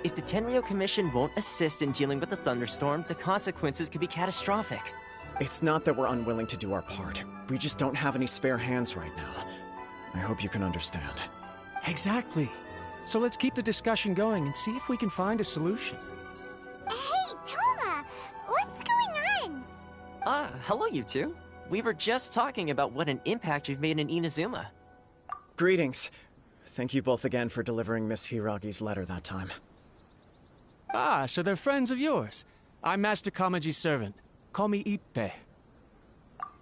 If the Tenryo Commission won't assist in dealing with the thunderstorm, the consequences could be catastrophic. It's not that we're unwilling to do our part. We just don't have any spare hands right now. I hope you can understand. Exactly. So let's keep the discussion going and see if we can find a solution. Hey, Toma! What's going on? Hello you two. We were just talking about what an impact you've made in Inazuma. Greetings. Thank you both again for delivering Miss Hiragi's letter that time. Ah, so they're friends of yours. I'm Master Kamaji's servant. Call me Ippei.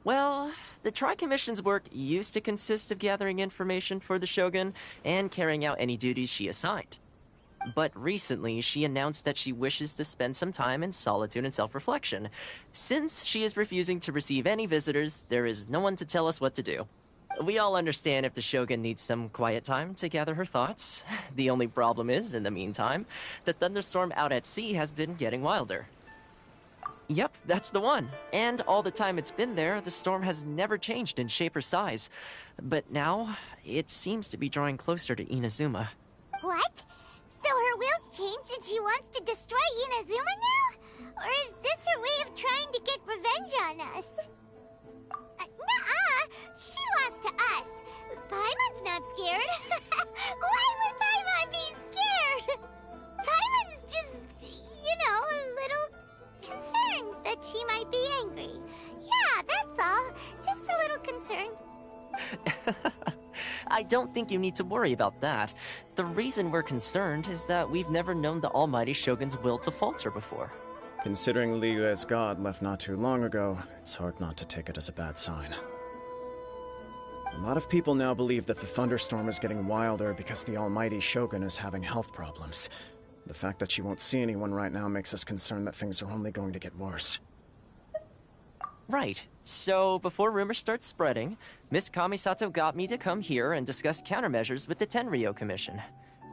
Well, the Tri-Commission's work used to consist of gathering information for the Shogun and carrying out any duties she assigned. But recently, she announced that she wishes to spend some time in solitude and self-reflection. Since she is refusing to receive any visitors, there is no one to tell us what to do. We all understand if the Shogun needs some quiet time to gather her thoughts. The only problem is, in the meantime, the thunderstorm out at sea has been getting wilder. Yep, that's the one. And all the time it's been there, the storm has never changed in shape or size. But now, it seems to be drawing closer to Inazuma. What? So her will's changed and she wants to destroy Inazuma now? Or is this her way of trying to get revenge on us? Nuh-uh! She lost to us! Paimon's not scared! Why would Paimon be scared? Paimon's just, a little concerned that she might be angry. Yeah, that's all. Just a little concerned. I don't think you need to worry about that. The reason we're concerned is that we've never known the Almighty Shogun's will to falter before. Considering Liyue's god left not too long ago, it's hard not to take it as a bad sign. A lot of people now believe that the thunderstorm is getting wilder because the Almighty Shogun is having health problems. The fact that she won't see anyone right now makes us concerned that things are only going to get worse. Right. So, before rumors start spreading, Miss Kamisato got me to come here and discuss countermeasures with the Tenryo Commission.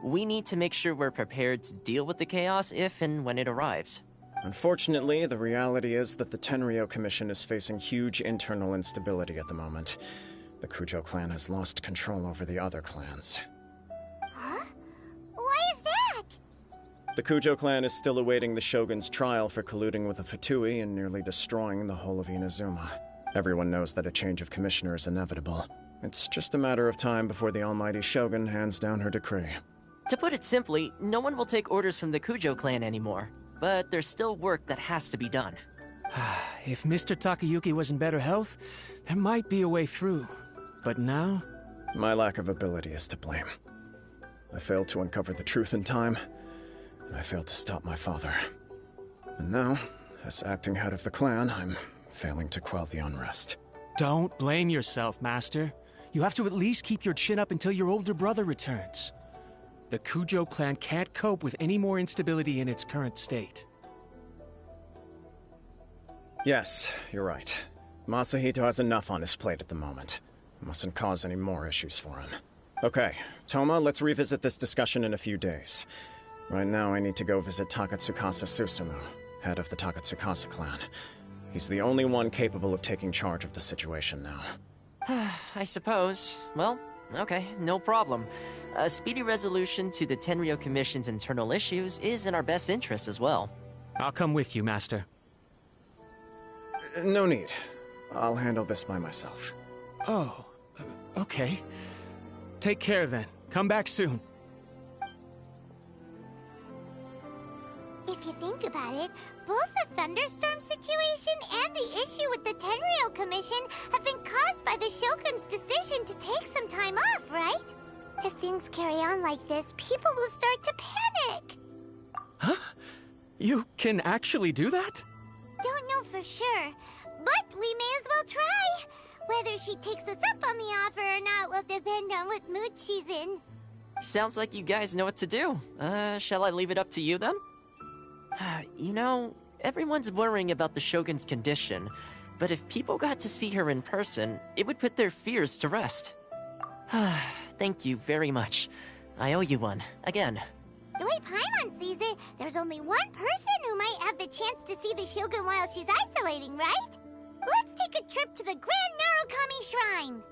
We need to make sure we're prepared to deal with the chaos if and when it arrives. Unfortunately, the reality is that the Tenryo Commission is facing huge internal instability at the moment. The Kujo clan has lost control over the other clans. Huh? Why is that? The Kujo clan is still awaiting the Shogun's trial for colluding with the Fatui and nearly destroying the whole of Inazuma. Everyone knows that a change of commissioner is inevitable. It's just a matter of time before the Almighty Shogun hands down her decree. To put it simply, no one will take orders from the Kujo clan anymore. But there's still work that has to be done. If Mr. Takayuki was in better health, there might be a way through. But now? My lack of ability is to blame. I failed to uncover the truth in time, and I failed to stop my father. And now, as acting head of the clan, I'm failing to quell the unrest. Don't blame yourself, Master. You have to at least keep your chin up until your older brother returns. The Kujo clan can't cope with any more instability in its current state. Yes, you're right. Masahito has enough on his plate at the moment. Mustn't cause any more issues for him. Okay, Toma, let's revisit this discussion in a few days. Right now, I need to go visit Takatsukasa Susumu, head of the Takatsukasa clan. He's the only one capable of taking charge of the situation now. I suppose. Well, okay, no problem. A speedy resolution to the Tenryo Commission's internal issues is in our best interest as well. I'll come with you, Master. No need. I'll handle this by myself. Oh, okay. Take care then. Come back soon. If you think about it, both the thunderstorm situation and the issue with the Tenryo Commission have been caused by the Shogun's decision to take some time off, right? If things carry on like this, people will start to panic. Huh? You can actually do that? Don't know for sure, but we may as well try. Whether she takes us up on the offer or not will depend on what mood she's in. Sounds like you guys know what to do. Shall I leave it up to you then? You know, everyone's worrying about the Shogun's condition, but if people got to see her in person, it would put their fears to rest. Thank you very much. I owe you one, again. The way Paimon sees it, there's only one person who might have the chance to see the Shogun while she's isolating, right? Let's take a trip to the Grand Narukami Shrine!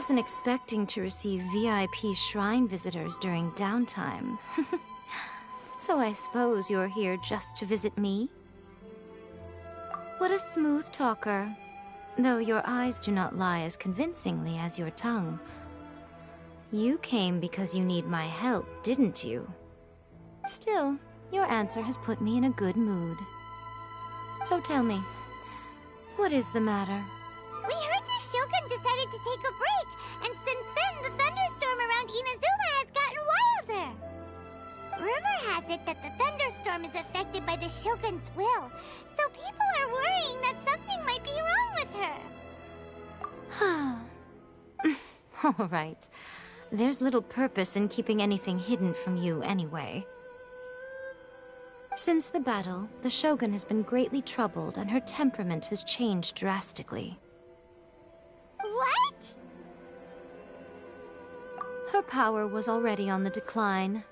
wasn't expecting to receive VIP shrine visitors during downtime. So I suppose you're here just to visit me? What a smooth talker. Though your eyes do not lie as convincingly as your tongue. You came because you need my help, didn't you? Still, your answer has put me in a good mood. So tell me, what is the matter? We heard the Shogun decided to take a break, and since then the thunderstorm around Inazuma has gotten wilder. Rumor has it that the thunderstorm is affected by the Shogun's will, so people are worrying that something might be wrong with her. All right. There's little purpose in keeping anything hidden from you anyway. Since the battle, the Shogun has been greatly troubled and her temperament has changed drastically. What? Her power was already on the decline.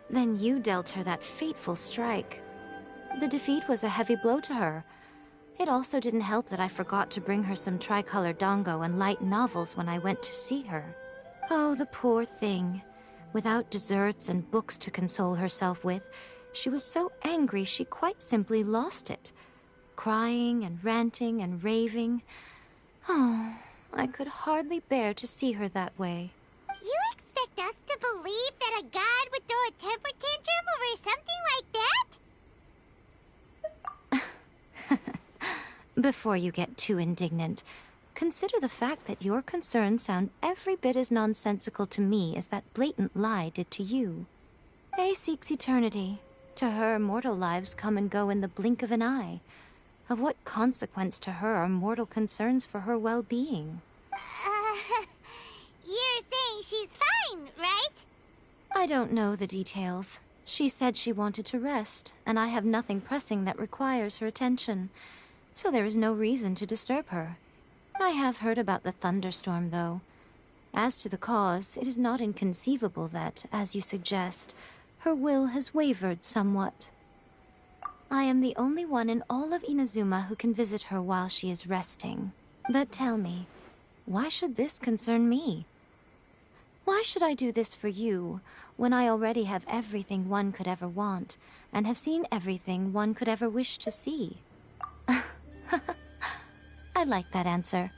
Then you dealt her that fateful strike. The defeat was a heavy blow to her. It also didn't help that I forgot to bring her some tricolor dango and light novels when I went to see her. Oh, the poor thing. Without desserts and books to console herself with, she was so angry she quite simply lost it. Crying and ranting and raving. Oh, I could hardly bear to see her that way. You expect us to believe that a god would throw a temper tantrum over something like that? Before you get too indignant, consider the fact that your concerns sound every bit as nonsensical to me as that blatant lie did to you. A seeks eternity. To her, mortal lives come and go in the blink of an eye. Of what consequence to her are mortal concerns for her well-being? You're saying she's fine, right? I don't know the details. She said she wanted to rest, and I have nothing pressing that requires her attention. So there is no reason to disturb her. I have heard about the thunderstorm, though. As to the cause, it is not inconceivable that, as you suggest, her will has wavered somewhat. I am the only one in all of Inazuma who can visit her while she is resting. But tell me, why should this concern me? Why should I do this for you, when I already have everything one could ever want, and have seen everything one could ever wish to see? I like that answer.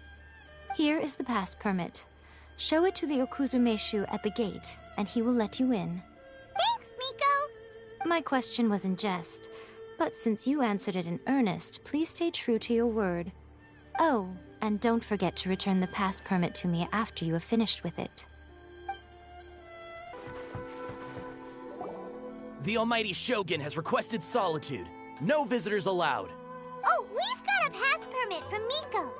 Here is the pass permit. Show it to the Okuzumeshu at the gate, and he will let you in. Thanks, Miko! My question was in jest, but since you answered it in earnest, please stay true to your word. Oh, and don't forget to return the pass permit to me after you have finished with it. The Almighty Shogun has requested solitude. No visitors allowed. Oh, we've got a pass permit from Miko.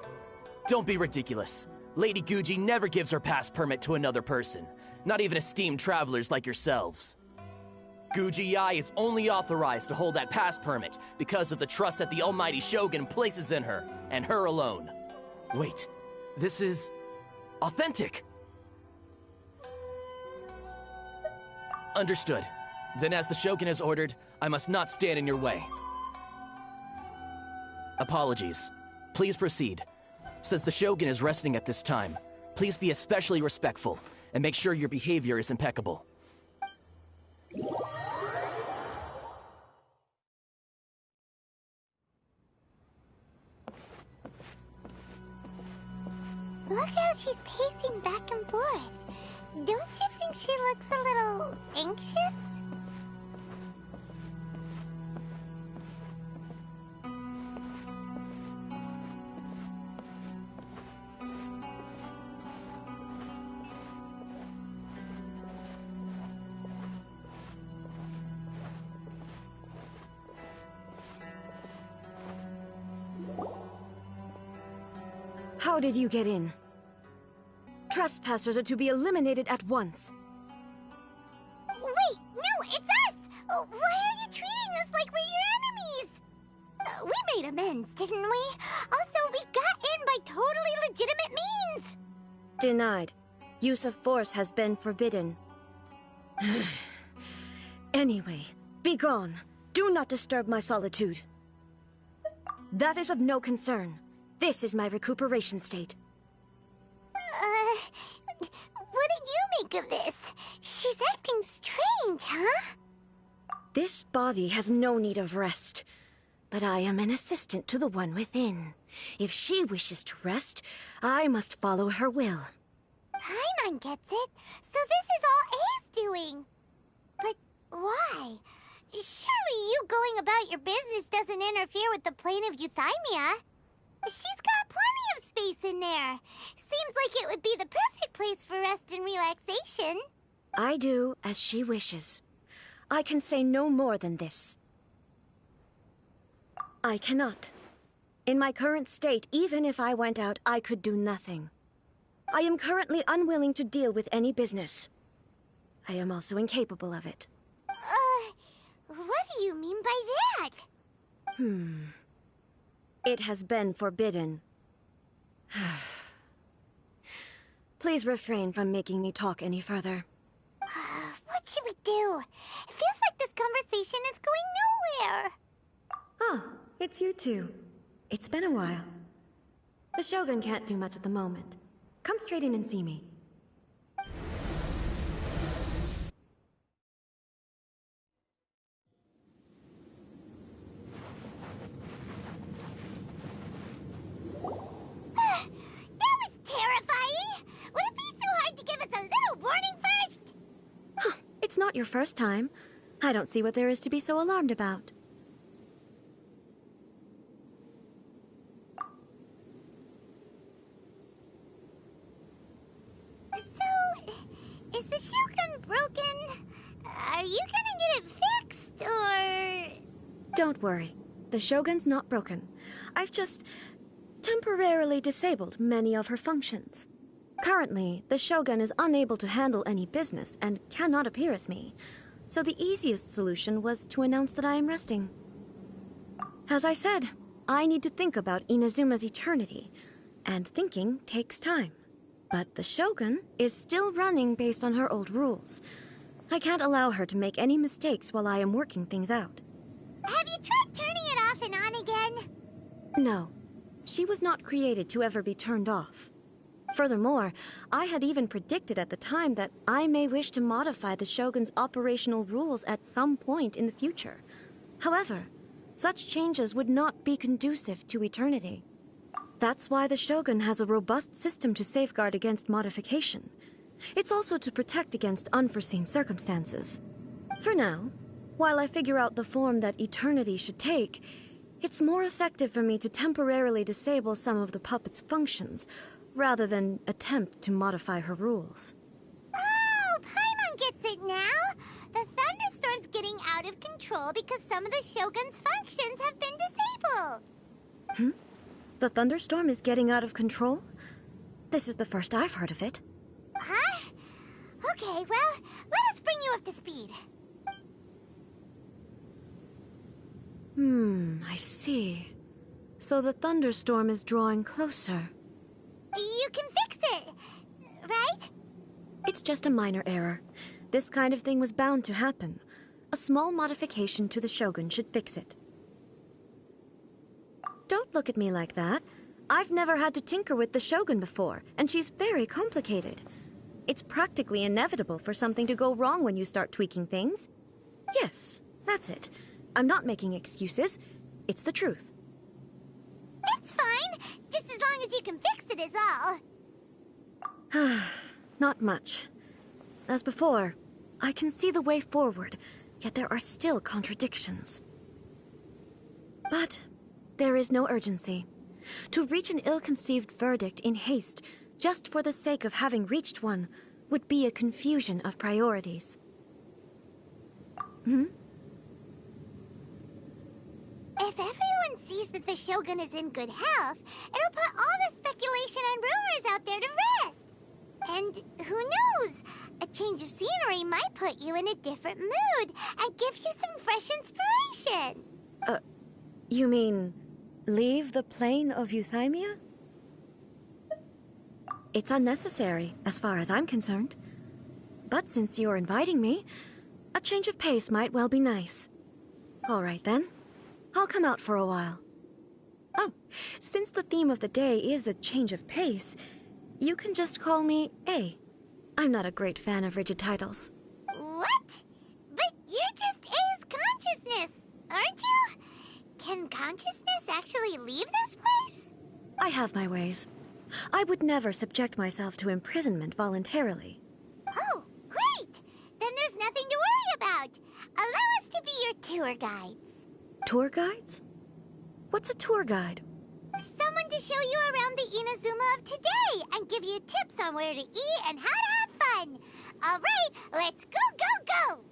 Don't be ridiculous. Lady Guji never gives her pass permit to another person, not even esteemed travelers like yourselves. Guji-ai is only authorized to hold that pass permit because of the trust that the Almighty Shogun places in her, and her alone. Wait, this is authentic. Understood. Then as the Shogun has ordered, I must not stand in your way. Apologies. Please proceed. Since the Shogun is resting at this time, please be especially respectful and make sure your behavior is impeccable. Look how she's pacing back and forth. Don't you think she looks a little anxious? How did you get in? Trespassers are to be eliminated at once. Wait, no, it's us! Why are you treating us like we're your enemies? We made amends, didn't we? Also, we got in by totally legitimate means! Denied. Use of force has been forbidden. Anyway, be gone. Do not disturb my solitude. That is of no concern. This is my recuperation state. think of this? She's acting strange, huh? This body has no need of rest. But I am an assistant to the one within. If she wishes to rest, I must follow her will. Paimon gets it. So this is all A's doing. But why? Surely you going about your business doesn't interfere with the plane of Euthymia. She's got plenty of space in there. Seems like it would be the perfect place for rest and relaxation. I do as she wishes. I can say no more than this. I cannot. In my current state, even if I went out, I could do nothing. I am currently unwilling to deal with any business. I am also incapable of it. What do you mean by that? It has been forbidden. Please refrain from making me talk any further. What should we do? It feels like this conversation is going nowhere. Ah, it's you two. It's been a while. The Shogun can't do much at the moment. Come straight in and see me. That was terrifying! Would it be so hard to give us a little warning first? It's not your first time. I don't see what there is to be so alarmed about. So, is the Shogun broken? Are you gonna get it fixed, or...? Don't worry. The Shogun's not broken. I've just temporarily disabled many of her functions. Currently, the Shogun is unable to handle any business and cannot appear as me. So the easiest solution was to announce that I am resting. As I said, I need to think about Inazuma's eternity, and thinking takes time. But the Shogun is still running based on her old rules. I can't allow her to make any mistakes while I am working things out. Have you tried turning it off and on again? No. She was not created to ever be turned off. Furthermore, I had even predicted at the time that I may wish to modify the Shogun's operational rules at some point in the future. However, such changes would not be conducive to eternity. That's why the Shogun has a robust system to safeguard against modification. It's also to protect against unforeseen circumstances. For now, while I figure out the form that eternity should take, it's more effective for me to temporarily disable some of the puppet's functions, rather than attempt to modify her rules. Oh, Paimon gets it now! The thunderstorm's getting out of control because some of the Shogun's functions have been disabled. The thunderstorm is getting out of control? This is the first I've heard of it. Huh? Okay, well, let us bring you up to speed. I see. So the thunderstorm is drawing closer. You can fix it, right? It's just a minor error. This kind of thing was bound to happen. A small modification to the Shogun should fix it. Don't look at me like that. I've never had to tinker with the Shogun before, and she's very complicated. It's practically inevitable for something to go wrong when you start tweaking things. Yes, that's it. I'm not making excuses. It's the truth. It's fine, just as long as you can fix it is all. Not much. As before, I can see the way forward, yet there are still contradictions. But there is no urgency. To reach an ill-conceived verdict in haste, just for the sake of having reached one, would be a confusion of priorities. If everyone sees that the Shogun is in good health, it'll put all the speculation and rumors out there to rest. And who knows? A change of scenery might put you in a different mood and give you some fresh inspiration. You mean, leave the plane of Euthymia? It's unnecessary, as far as I'm concerned. But since you're inviting me, a change of pace might well be nice. All right, then. I'll come out for a while. Oh, since the theme of the day is a change of pace, you can just call me A. I'm not a great fan of rigid titles. What? But you're just A's consciousness, aren't you? Can consciousness actually leave this place? I have my ways. I would never subject myself to imprisonment voluntarily. Oh, great! Then there's nothing to worry about. Allow us to be your tour guides. Tour guides? What's a tour guide? Someone to show you around the Inazuma of today and give you tips on where to eat and how to have fun. All right, let's go, go, go!